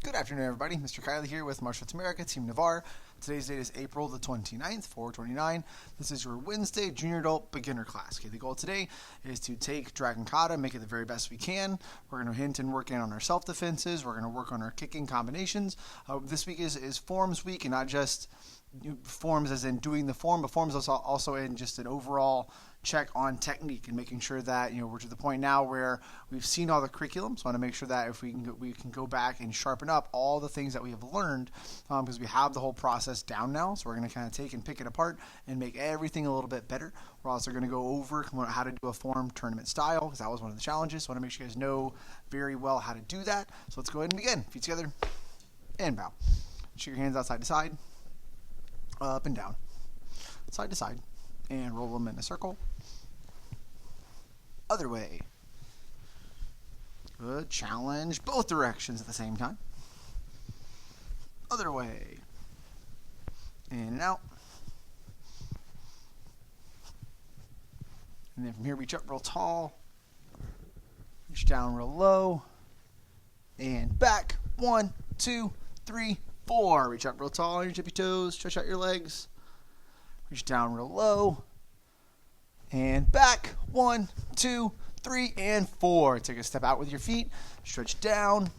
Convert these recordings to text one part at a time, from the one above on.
Good afternoon, everybody. Mr. Kiley here with Martial Arts America, Team Navarre. Today's date is April the 29th, 4/29. This is your Wednesday Junior Adult Beginner class. Okay, the goal today is to take Dragon Kata, make it the very best we can. We're going to hint and work in on our self-defenses. We're going to work on our kicking combinations. This week is forms week, and not just forms as in doing the form, but forms also in just an overall check on technique and making sure that we're to the point now where we've seen all the curriculum. So I want to make sure that if we can go back and sharpen up all the things that we have learned, because we have the whole process down now. So we're going to kind of take and pick it apart and make everything a little bit better. We're also going to go over how to do a form tournament style, because that was one of the challenges. So I want to make sure you guys know very well how to do that. So let's go ahead and begin. Feet together and bow. Shake your hands out side to side, up and down, side to side, and roll them in a circle. Other way. Good. Challenge both directions at the same time. Other way. In and out. And then from here, reach up real tall. Reach down real low. And back. 1, 2, 3, 4. Reach up real tall on your tippy toes. Stretch out your legs. Reach down real low. And back. 1, 2, 3, and 4. Take a step out with your feet. Stretch down.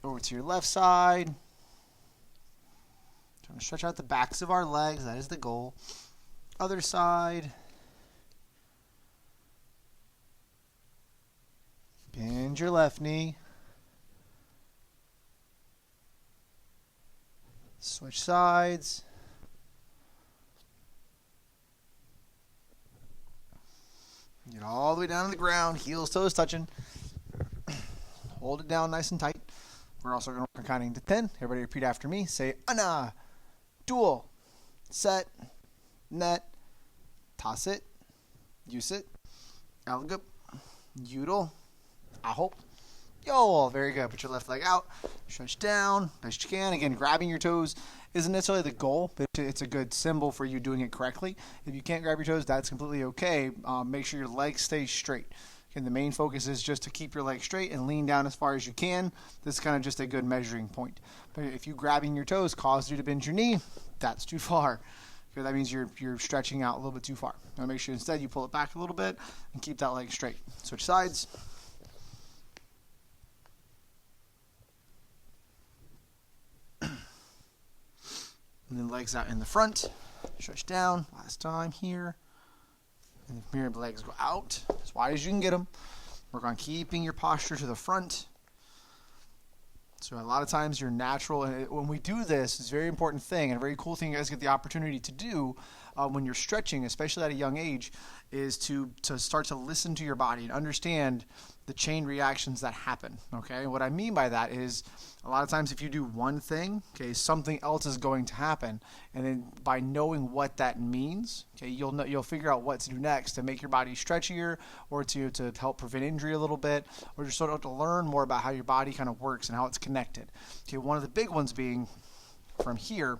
Over to your left side. Trying to stretch out the backs of our legs. That is the goal. Other side. Bend your left knee. Switch sides. Get all the way down to the ground, heels, toes touching. Hold it down nice and tight. We're also going to work on counting to 10. Everybody repeat after me. Say, Ana, duel, set, net, toss it, use it, algup, udal, aho, yo. Very good. Put your left leg out, stretch down, best you can. Again, grabbing your toes isn't necessarily the goal, but it's a good symbol for you doing it correctly. If you can't grab your toes, that's completely okay. Make sure your legs stay straight. Okay, the main focus is just to keep your legs straight and lean down as far as you can. This is kind of just a good measuring point. But if you grabbing your toes causes you to bend your knee, that's too far. Okay, that means you're stretching out a little bit too far. Now make sure instead you pull it back a little bit and keep that leg straight. Switch sides. And then legs out in the front. Stretch down. Last time here. And then from here, the legs go out as wide as you can get them. Work on keeping your posture to the front. So a lot of times you're natural. And when we do this, it's a very important thing and a very cool thing you guys get the opportunity to do when you're stretching, especially at a young age, is to start to listen to your body and understand the chain reactions that happen. Okay, what I mean by that is a lot of times if you do one thing, okay, something else is going to happen, and then by knowing what that means, okay, you'll figure out what to do next to make your body stretchier, or to help prevent injury a little bit, or just sort of to learn more about how your body kind of works and how it's connected. Okay, one of the big ones being from here.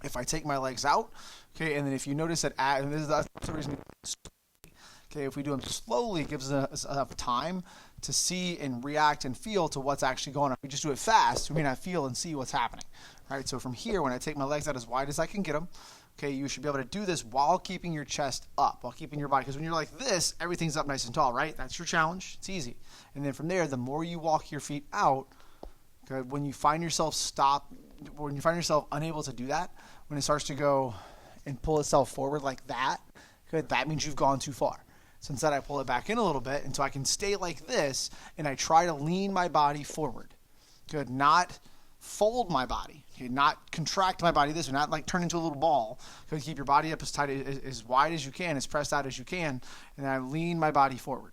If I take my legs out, okay, and then if you notice that, and that's the reason. Okay, if we do them slowly, it gives us enough time to see and react and feel to what's actually going on. If we just do it fast, we may not feel and see what's happening. All right, so from here, when I take my legs out as wide as I can get them, okay, you should be able to do this while keeping your chest up, while keeping your body. Because when you're like this, everything's up nice and tall, right? That's your challenge. It's easy. And then from there, the more you walk your feet out, okay, when you find yourself unable to do that, when it starts to go and pull itself forward like that, good, that means you've gone too far. So instead I pull it back in a little bit until I can stay like this, and I try to lean my body forward. Good, not fold my body. Okay, not contract my body this way, not like turn into a little ball. Good, keep your body up as tight, as wide as you can, as pressed out as you can, and I lean my body forward.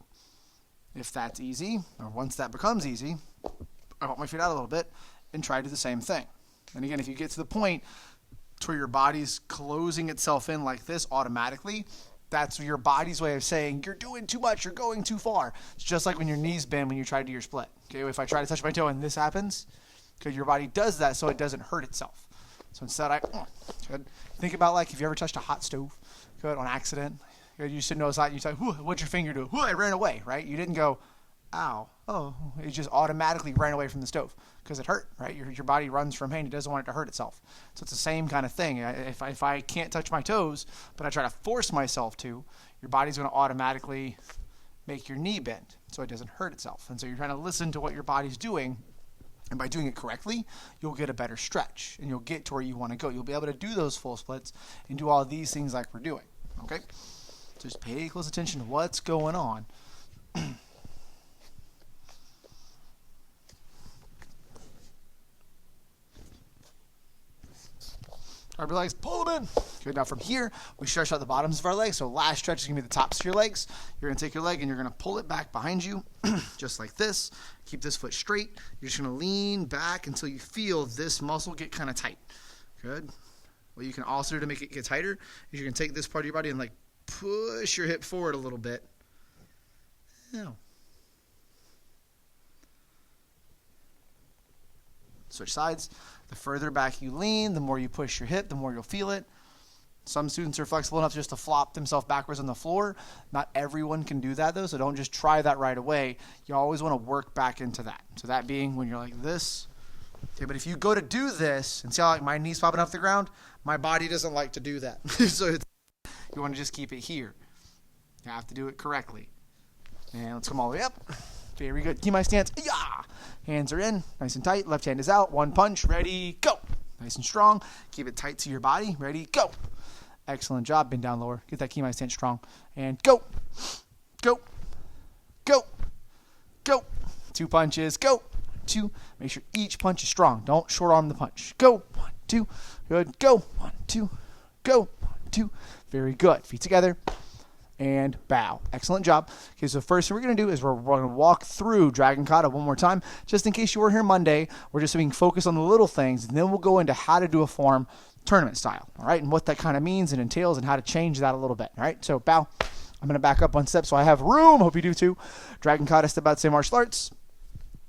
If that's easy, or once that becomes easy, I put my feet out a little bit and try to do the same thing. And again, if you get to the point to where your body's closing itself in like this automatically, that's your body's way of saying, you're doing too much, you're going too far. It's just like when your knees bend when you try to do your split. Okay, if I try to touch my toe and this happens, because your body does that so it doesn't hurt itself. So instead, good. Think about like if you ever touched a hot stove, good, on accident. You should notice that. And you say, what'd your finger do? I ran away, right? You didn't go, ow. Oh, it just automatically ran away from the stove because it hurt, right? Your body runs from pain. It doesn't want it to hurt itself. So it's the same kind of thing. If I can't touch my toes, but I try to force myself to, your body's going to automatically make your knee bend so it doesn't hurt itself. And so you're trying to listen to what your body's doing. And by doing it correctly, you'll get a better stretch, and you'll get to where you want to go. You'll be able to do those full splits and do all these things like we're doing, okay? So just pay close attention to what's going on. Our legs, pull them in. Good. Now from here, we stretch out the bottoms of our legs. So last stretch is going to be the tops of your legs. You're going to take your leg and you're going to pull it back behind you, just like this. Keep this foot straight. You're just going to lean back until you feel this muscle get kind of tight. Good. What you can also do to make it get tighter is you can take this part of your body and like push your hip forward a little bit. Now. Switch sides. The further back you lean, the more you push your hip, the more you'll feel it. Some students are flexible enough just to flop themselves backwards on the floor. Not everyone can do that, though, so don't just try that right away. You always want to work back into that. So that being when you're like this. Okay, but if you go to do this, and see how like my knee's popping off the ground? My body doesn't like to do that. So you want to just keep it here. You have to do it correctly. And let's come all the way up. Very good. Keep my stance. Yeah. Hands are in, nice and tight. Left hand is out. One punch. Ready, go. Nice and strong. Keep it tight to your body. Ready, go. Excellent job. Bend down lower. Get that key my stance strong. And go. Go. Go. Go. 2 punches. Go. 2. Make sure each punch is strong. Don't short arm the punch. Go. 1, 2. Good. Go. 1, 2. Go. 1, 2. Very good. Feet together. And bow. Excellent job. Okay, so first thing we're going to do is we're going to walk through Dragon Kata one more time. Just in case you were here Monday, we're just being focused on the little things, and then we'll go into how to do a form tournament style, all right, and what that kind of means and entails and how to change that a little bit, all right? So bow. I'm going to back up 1 step so I have room. Hope you do too. Dragon Kata, step out, say martial arts.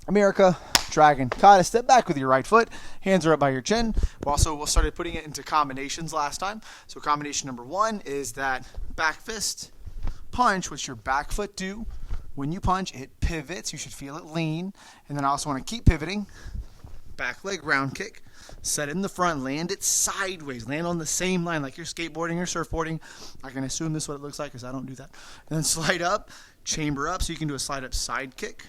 America, Dragon Kata, step back with your right foot. Hands are up by your chin. We'll started putting it into combinations last time. So combination number 1 is that back fist punch, which your back foot do. When you punch, it pivots. You should feel it lean. And then I also want to keep pivoting. Back leg round kick. Set it in the front. Land it sideways. Land on the same line like you're skateboarding or surfboarding. I can assume this is what it looks like because I don't do that. And then slide up. Chamber up. So you can do a slide up side kick.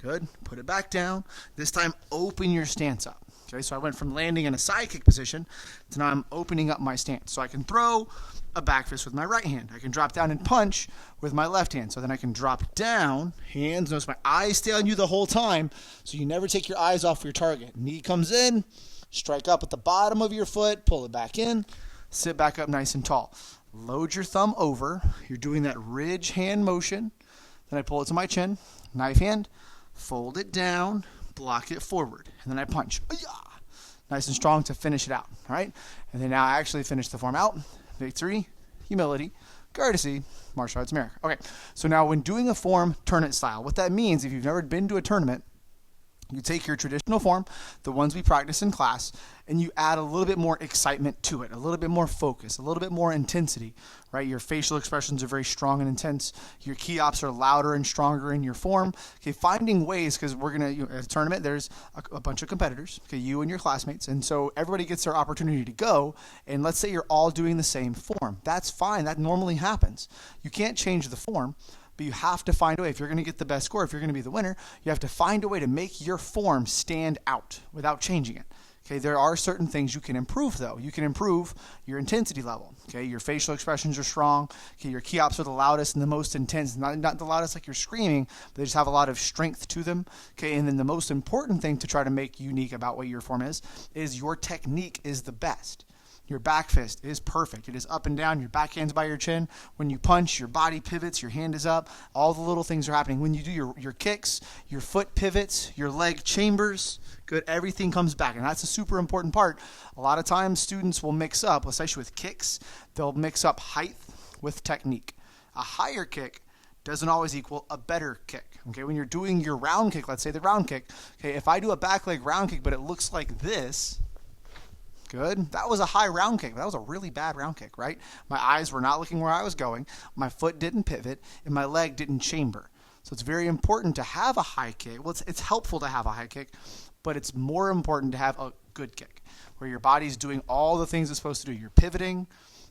Good. Put it back down. This time, open your stance up. Okay, so I went from landing in a side kick position to now I'm opening up my stance. So I can throw a back fist with my right hand. I can drop down and punch with my left hand. So then I can drop down, hands, notice my eyes stay on you the whole time, so you never take your eyes off your target. Knee comes in, strike up at the bottom of your foot, pull it back in, sit back up nice and tall. Load your thumb over. You're doing that ridge hand motion. Then I pull it to my chin, knife hand, fold it down, block it forward, and then I punch. Nice and strong to finish it out, all right? And then now I actually finish the form out. Victory, humility, courtesy, martial arts America. Okay, so now when doing a form tournament style, what that means, if you've never been to a tournament, you take your traditional form, the ones we practice in class, and you add a little bit more excitement to it, a little bit more focus, a little bit more intensity, right? Your facial expressions are very strong and intense. Your key ops are louder and stronger in your form. Okay, finding ways, because we're going to, at a tournament, there's a bunch of competitors, okay, you and your classmates, and so everybody gets their opportunity to go, and let's say you're all doing the same form. That's fine. That normally happens. You can't change the form, but you have to find a way. If you're going to get the best score, if you're going to be the winner, you have to find a way to make your form stand out without changing it. Okay, there are certain things you can improve, though. You can improve your intensity level. Okay, your facial expressions are strong. Okay, your key ops are the loudest and the most intense. Not the loudest like you're screaming, but they just have a lot of strength to them. Okay, and then the most important thing to try to make unique about what your form is your technique is the best. Your back fist is perfect. It is up and down. Your backhand's by your chin. When you punch, your body pivots. Your hand is up. All the little things are happening. When you do your kicks, your foot pivots, your leg chambers. Good. Everything comes back. And that's a super important part. A lot of times students will mix up, especially with kicks, they'll mix up height with technique. A higher kick doesn't always equal a better kick. Okay, when you're doing your round kick, let's say the round kick, okay, if I do a back leg round kick, but it looks like this, Good. That was a high round kick. That was a really bad round kick, right? My eyes were not looking where I was going. My foot didn't pivot, and my leg didn't chamber. So it's very important to have a high kick. Well, it's helpful to have a high kick, but it's more important to have a good kick, where your body's doing all the things it's supposed to do. You're pivoting,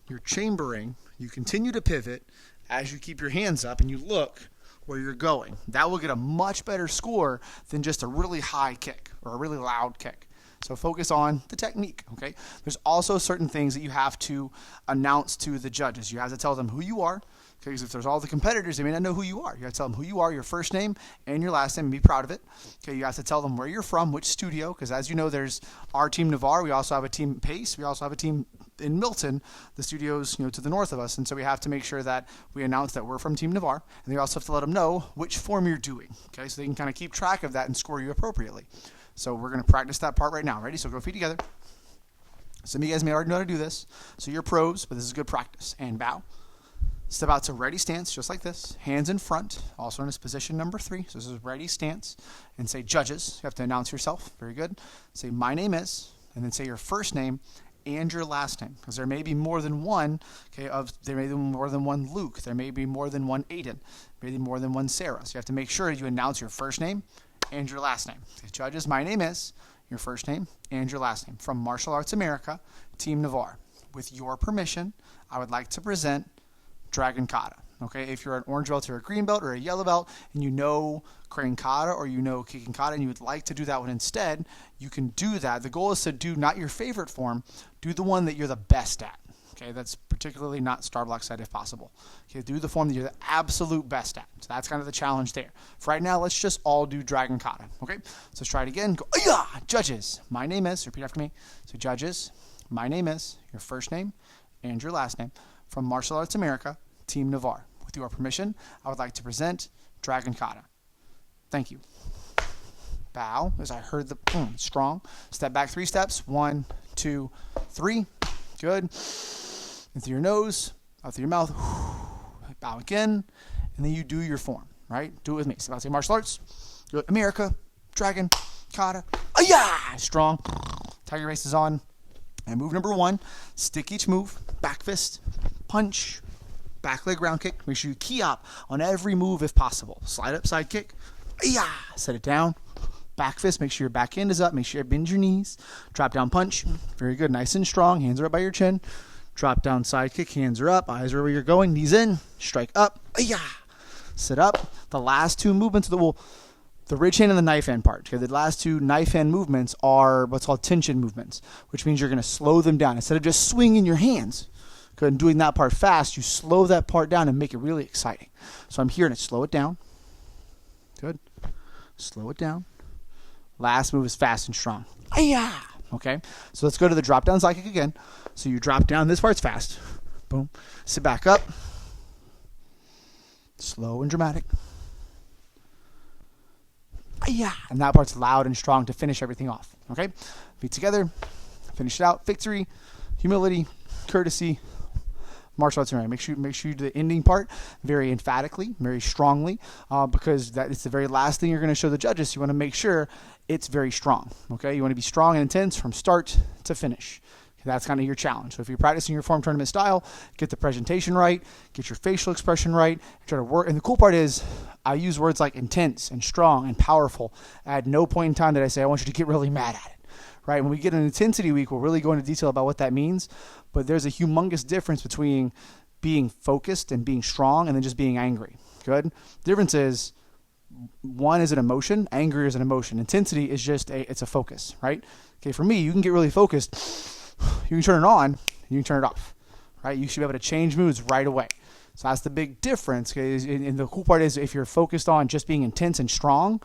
you're chambering, you continue to pivot as you keep your hands up and you look where you're going. That will get a much better score than just a really high kick or a really loud kick. So focus on the technique, okay? There's also certain things that you have to announce to the judges. You have to tell them who you are, because if there's all the competitors, they may not know who you are. You have to tell them who you are, your first name and your last name, and be proud of it. Okay, you have to tell them where you're from, which studio, because as you know, there's our team Navarre. We also have a team Pace. We also have a team in Milton, the studios, to the north of us. And so we have to make sure that we announce that we're from Team Navarre. And you also have to let them know which form you're doing, okay? So they can kind of keep track of that and score you appropriately. So we're going to practice that part right now. Ready? So go feet together. Some of you guys may already know how to do this. So you're pros, but this is good practice. And bow. Step out to ready stance, just like this. Hands in front, also in this position number 3. So this is ready stance. And say judges. You have to announce yourself. Very good. Say my name is, and then say your first name and your last name. Because there may be more than one, okay, there may be more than one Luke. There may be more than one Aiden. Maybe more than one Sarah. So you have to make sure you announce your first name and your last name. Okay, judges, my name is, your first name and your last name. From Martial Arts America, Team Navarre. With your permission, I would like to present Dragon Kata. Okay, if you're an orange belt or a green belt or a yellow belt and you know Crane Kata or you know Kicking Kata and you would like to do that one instead, you can do that. The goal is to do not your favorite form, do the one that you're the best at. Okay, that's particularly not Starblock side if possible. Okay, do the form that you're the absolute best at. So that's kind of the challenge there. For right now, let's just all do Dragon Kata. Okay, so let's try it again. Go, yeah, judges. My name is, repeat after me. So judges, my name is, your first name and your last name. From Martial Arts America, Team Navarre. With your permission, I would like to present Dragon Kata. Thank you. Bow, as I heard the strong. Step back 3 steps. 1, 2, 3. Good. In through your nose, out through your mouth. Bow again. And then you do your form, right? Do it with me. So I'll say martial arts. Do it. America. Dragon. Kata. Yeah! Strong. Tiger face is on. And move number 1. Stick each move. Back fist. Punch. Back leg round kick. Make sure you key up on every move if possible. Slide up, side kick. Yeah! Set it down. Back fist. Make sure your back hand is up. Make sure you bend your knees. Drop down punch. Very good. Nice and strong. Hands are up by your chin. Drop down side kick. Hands are up. Eyes are where you're going. Knees in. Strike up. Yeah! Sit up. The last 2 movements of the ridge hand and the knife hand part. Okay, the last 2 knife hand movements are what's called tension movements, which means you're going to slow them down. Instead of just swinging your hands and doing that part fast, you slow that part down and make it really exciting. So I'm here to slow it down. Good. Slow it down. Last move is fast and strong. Yeah. Okay, so let's go to the drop down side kick again. So you drop down. This part's fast. Boom. Sit back up. Slow and dramatic. Yeah. And that part's loud and strong to finish everything off. Okay? Feet together. Finish it out. Victory, humility, courtesy, martial arts. Make sure you do the ending part very emphatically, very strongly, because that is the very last thing you're going to show the judges. You want to make sure it's very strong. Okay? You want to be strong and intense from start to finish. That's kind of your challenge. So if you're practicing your form tournament style, get the presentation right, get your facial expression right, try to work. And the cool part is I use words like intense and strong and powerful. At no point in time did I say I want you to get really mad at it. Right? When we get an intensity week, we'll really go into detail about what that means. But there's a humongous difference between being focused and being strong and then just being angry. Good? The difference is one is an emotion, anger is an emotion. Intensity is just it's a focus, right? Okay, for me, you can get really focused. You can turn it on, and you can turn it off, right? You should be able to change moods right away. So that's the big difference. And the cool part is if you're focused on just being intense and strong,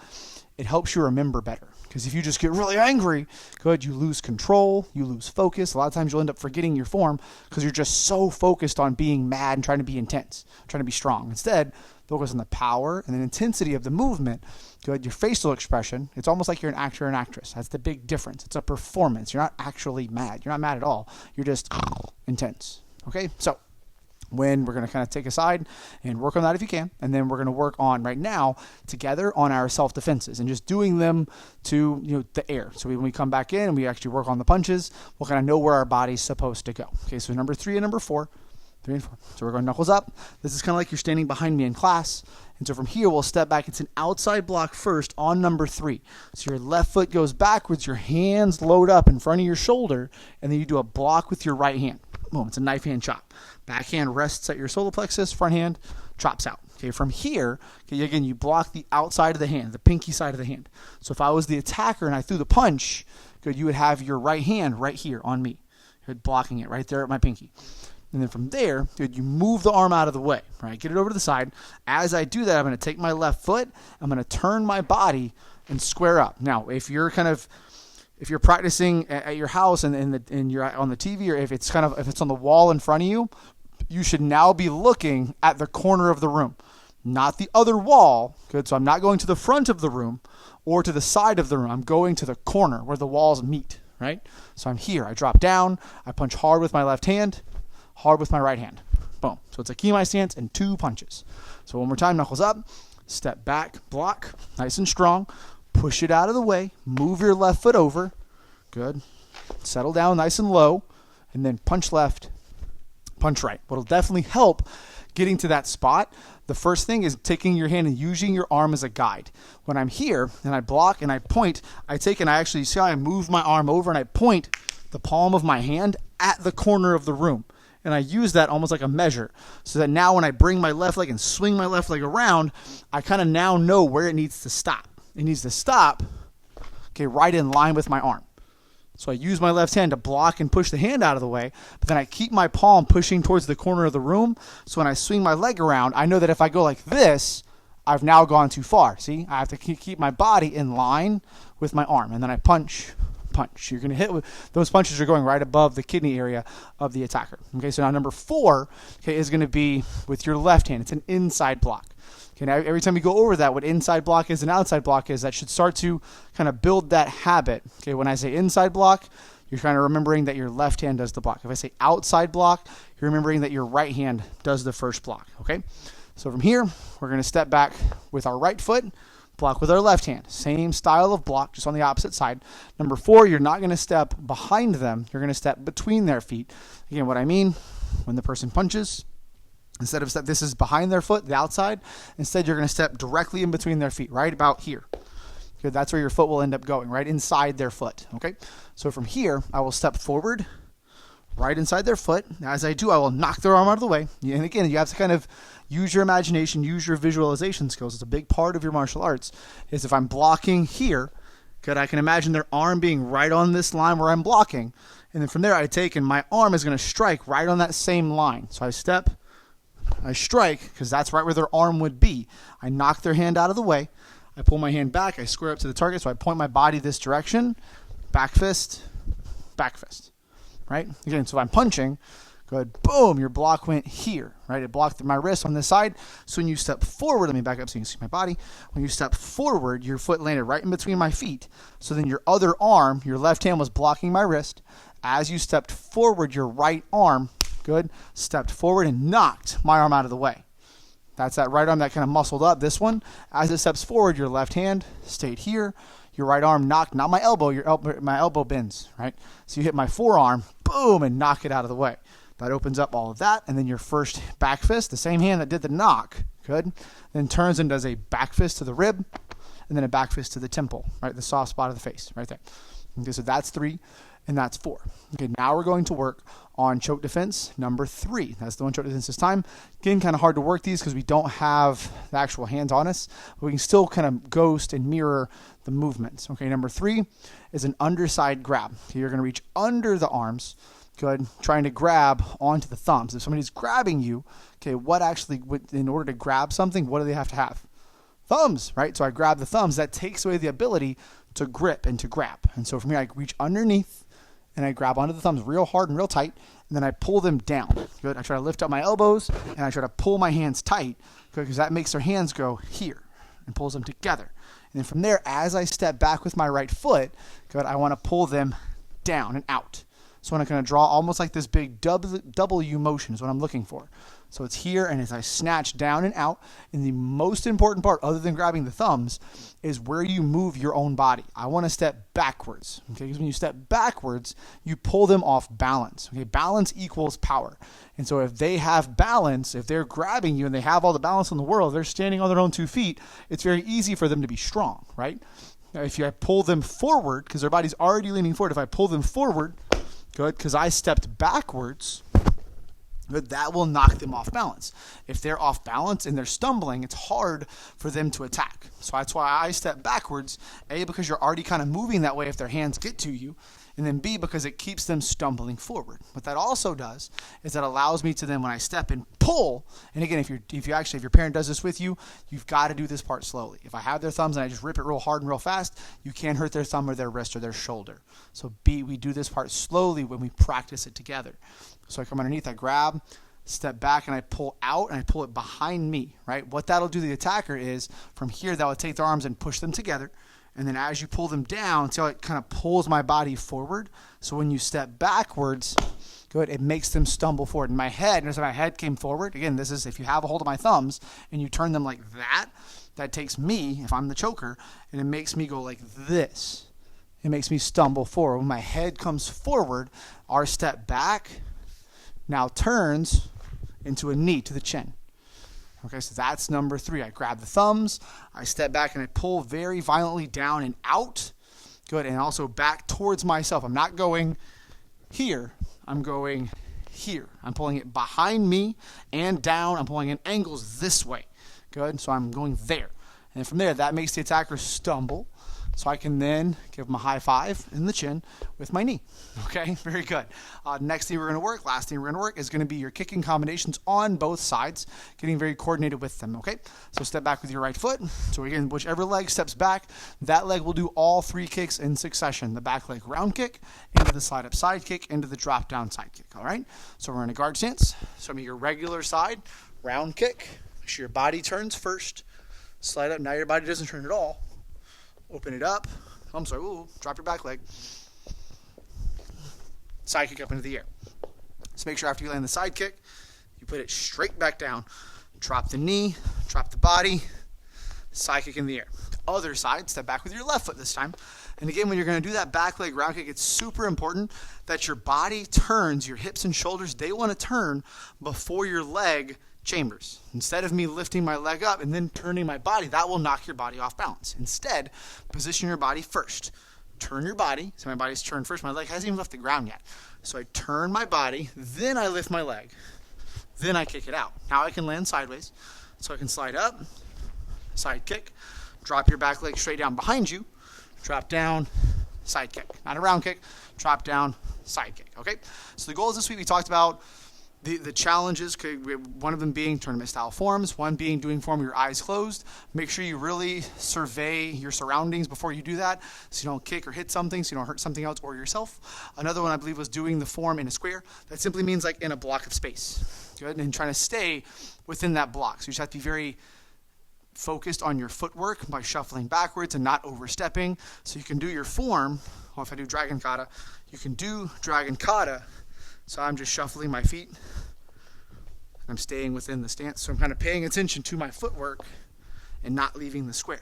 it helps you remember better. Because if you just get really angry, you lose control, you lose focus. A lot of times you'll end up forgetting your form because you're just so focused on being mad and trying to be intense, trying to be strong. Instead, focus on the power and the intensity of the movement. Your facial expression, it's almost like you're an actor or an actress. That's the big difference. It's a performance. You're not actually mad. You're not mad at all. You're just intense. Okay? So when we're going to kind of take a side and work on that if you can. And then we're going to work on right now together on our self-defenses and just doing them to the air. So when we come back in and we actually work on the punches, we'll kind of know where our body's supposed to go. Okay, so number 3 and number 4. 3 and 4. So we're going knuckles up. This is kind of like you're standing behind me in class. And so from here, we'll step back. It's an outside block first on number 3. So your left foot goes backwards, your hands load up in front of your shoulder, and then you do a block with your right hand. Boom, it's a knife hand chop. Backhand rests at your solar plexus, front hand chops out. Okay, from here, again, you block the outside of the hand, the pinky side of the hand. So if I was the attacker and I threw the punch, you would have your right hand right here on me. You're blocking it right there at my pinky. And then from there, you move the arm out of the way, right? Get it over to the side. As I do that, I'm going to take my left foot, I'm going to turn my body and square up. Now, if you're practicing at your house and you're on the TV, or if it's on the wall in front of you, you should now be looking at the corner of the room, not the other wall. Good. So I'm not going to the front of the room or to the side of the room. I'm going to the corner where the walls meet, right? So I'm here. I drop down. I punch hard with my left hand, hard with my right hand. Boom. So it's a Kimai stance and 2 punches. So one more time, knuckles up, step back, block, nice and strong. Push it out of the way. Move your left foot over. Good. Settle down nice and low. And then punch left, punch right. What'll definitely help getting to that spot, the first thing is taking your hand and using your arm as a guide. When I'm here and I block and I point, I actually see how I move my arm over and I point the palm of my hand at the corner of the room. And I use that almost like a measure so that now when I bring my left leg and swing my left leg around, I kind of now know where it needs to stop. It needs to stop, right in line with my arm. So I use my left hand to block and push the hand out of the way, but then I keep my palm pushing towards the corner of the room. So when I swing my leg around, I know that if I go like this, I've now gone too far. See, I have to keep my body in line with my arm. And then I punch. You're going to hit with those punches are going right above the kidney area of the attacker. Okay, so now number 4, is going to be with your left hand. It's an inside block. Okay, now every time you go over that, what inside block is and outside block is, that should start to kind of build that habit. Okay, when I say inside block, you're kind of remembering that your left hand does the block. If I say outside block, you're remembering that your right hand does the first block. Okay, so from here, we're going to step back with our right foot, block with our left hand. Same style of block, just on the opposite side. Number 4, you're not going to step behind them. You're going to step between their feet. Again, what I mean, when the person punches, instead of this is behind their foot, the outside, instead you're going to step directly in between their feet, right about here. Okay, that's where your foot will end up going, right inside their foot. Okay, so from here, I will step forward, right inside their foot. As I do, I will knock their arm out of the way. And again, you have to kind of use your imagination, use your visualization skills. It's a big part of your martial arts, is if I'm blocking here, I can imagine their arm being right on this line where I'm blocking. And then from there, I take, and my arm is going to strike right on that same line. So I step, I strike, because that's right where their arm would be. I knock their hand out of the way. I pull my hand back. I square up to the target. So I point my body this direction. Back fist, right? Again, so if I'm punching, good, boom, your block went here, right? It blocked my wrist on this side. So when you step forward, let me back up so you can see my body. When you step forward, your foot landed right in between my feet. So then your other arm, your left hand was blocking my wrist. As you stepped forward, your right arm, good, stepped forward and knocked my arm out of the way. That's that right arm that kind of muscled up. This one, as it steps forward, your left hand stayed here. Your right arm knocked, not my elbow, my elbow bends, right? So you hit my forearm, boom, and knock it out of the way. That opens up all of that. And then your first back fist, the same hand that did the knock, good, then turns and does a back fist to the rib, and then a back fist to the temple, right? The soft spot of the face, right there. Okay, so that's 3. And that's 4. Okay, now we're going to work on choke defense number 3. That's the one choke defense this time. Again, kind of hard to work these because we don't have the actual hands on us. But we can still kind of ghost and mirror the movements. Okay, number 3 is an underside grab. Okay, you're going to reach under the arms, good, trying to grab onto the thumbs. If somebody's grabbing you, okay, in order to grab something, what do they have to have? Thumbs, right? So I grab the thumbs. That takes away the ability to grip and to grab. And so from here, I reach underneath, and I grab onto the thumbs real hard and real tight, and then I pull them down. Good. I try to lift up my elbows, and I try to pull my hands tight, because that makes their hands go here and pulls them together. And then from there, as I step back with my right foot, good, I want to pull them down and out. So I'm going to draw almost like this big W motion is what I'm looking for. So it's here, and as I snatch down and out, and the most important part, other than grabbing the thumbs, is where you move your own body. I want to step backwards, okay? Because when you step backwards, you pull them off balance, okay? Balance equals power. And so if they have balance, if they're grabbing you and they have all the balance in the world, they're standing on their own 2 feet, it's very easy for them to be strong, right? Now, if I pull them forward, because their body's already leaning forward, if I pull them forward, good, because I stepped backwards, good, that will knock them off balance. If they're off balance and they're stumbling, it's hard for them to attack. So that's why I step backwards, A, because you're already kind of moving that way if their hands get to you, and then B, because it keeps them stumbling forward. What that also does is that allows me to then, when I step and pull, and again, if your parent does this with you, you've got to do this part slowly. If I have their thumbs and I just rip it real hard and real fast, you can't hurt their thumb or their wrist or their shoulder. So B, we do this part slowly when we practice it together. So I come underneath, I grab, step back, and I pull out, and I pull it behind me, right? What that'll do to the attacker is, from here, that will take their arms and push them together. And then as you pull them down, see how it kind of pulls my body forward? So when you step backwards, good, it makes them stumble forward. In my head, notice my head came forward. Again, this is if you have a hold of my thumbs and you turn them like that, that takes me, if I'm the choker, and it makes me go like this. It makes me stumble forward. When my head comes forward, our step back now turns into a knee to the chin. Okay, so that's number 3. I grab the thumbs, I step back, and I pull very violently down and out. Good, and also back towards myself. I'm not going here. I'm going here. I'm pulling it behind me and down. I'm pulling in angles this way. Good, so I'm going there. And from there, that makes the attacker stumble. So I can then give them a high five in the chin with my knee. Okay, very good. Next thing we're going to work, last thing we're going to work is going to be your kicking combinations on both sides, getting very coordinated with them, okay? So step back with your right foot. So again, whichever leg steps back, that leg will do all 3 kicks in succession. The back leg round kick, into the slide up side kick, into the drop down side kick, all right? So we're in a guard stance. So I'm your regular side, round kick. Make sure your body turns first. Slide up. Now your body doesn't turn at all. Open it up. I'm sorry. Ooh, drop your back leg. Side kick up into the air. So make sure after you land the side kick, you put it straight back down. Drop the knee, drop the body, side kick in the air. Other side, step back with your left foot this time. And again, when you're going to do that back leg round kick, it's super important that your body turns, your hips and shoulders, they want to turn before your leg chambers. Instead of me lifting my leg up and then turning my body, that will knock your body off balance. Instead, position your body first. Turn your body. So my body's turned first. My leg hasn't even left the ground yet. So I turn my body, then I lift my leg. Then I kick it out. Now I can land sideways. So I can slide up, side kick, drop your back leg straight down behind you, drop down, side kick. Not a round kick, drop down, side kick. Okay? So the goals this week we talked about the challenges, one of them being tournament-style forms, one being doing form with your eyes closed. Make sure you really survey your surroundings before you do that so you don't kick or hit something, so you don't hurt something else or yourself. Another one, I believe, was doing the form in a square. That simply means like in a block of space. Good? And trying to stay within that block. So you just have to be very focused on your footwork by shuffling backwards and not overstepping. So you can do your form, or if I do Dragon Kata, you can do Dragon Kata. So I'm just shuffling my feet. I'm staying within the stance. So I'm kind of paying attention to my footwork and not leaving the square.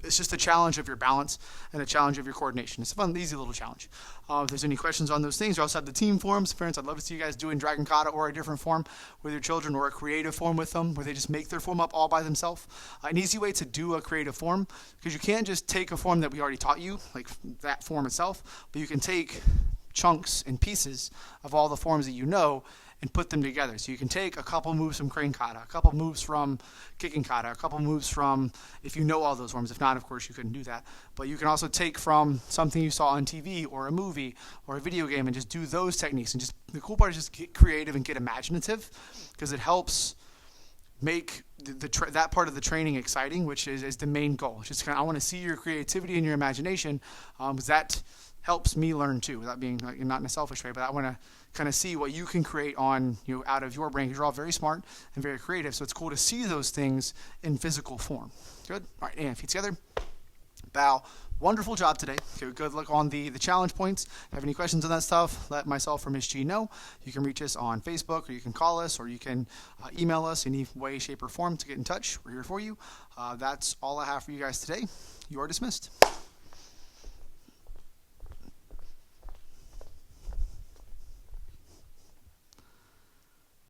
It's just a challenge of your balance and a challenge of your coordination. It's a fun, easy little challenge. If there's any questions on those things, we also have the team forms. Parents, I'd love to see you guys doing Dragon Kata or a different form with your children, or a creative form with them where they just make their form up all by themselves. An easy way to do a creative form, because you can't just take a form that we already taught you, like that form itself, but you can take chunks and pieces of all the forms that you know and put them together. So you can take a couple moves from Crane Kata, a couple moves from Kicking Kata, a couple moves from, if you know all those forms. If not, of course, you couldn't do that. But you can also take from something you saw on TV or a movie or a video game and just do those techniques. And just the cool part is just get creative and get imaginative, because it helps make that part of the training exciting, which is the main goal. It's just I want to see your creativity and your imagination, because that helps me learn too, without being not in a selfish way, but I want to kind of see what you can create on out of your brain, because you're all very smart and very creative. So it's cool to see those things in physical form. Good. All right, and feet together. Bow, Wonderful job today. Okay, good luck on the challenge points. If you have any questions on that stuff, let myself or Miss G know. You can reach us on Facebook, or you can call us, or you can email us any way, shape, or form to get in touch. We're here for you. That's all I have for you guys today. You are dismissed.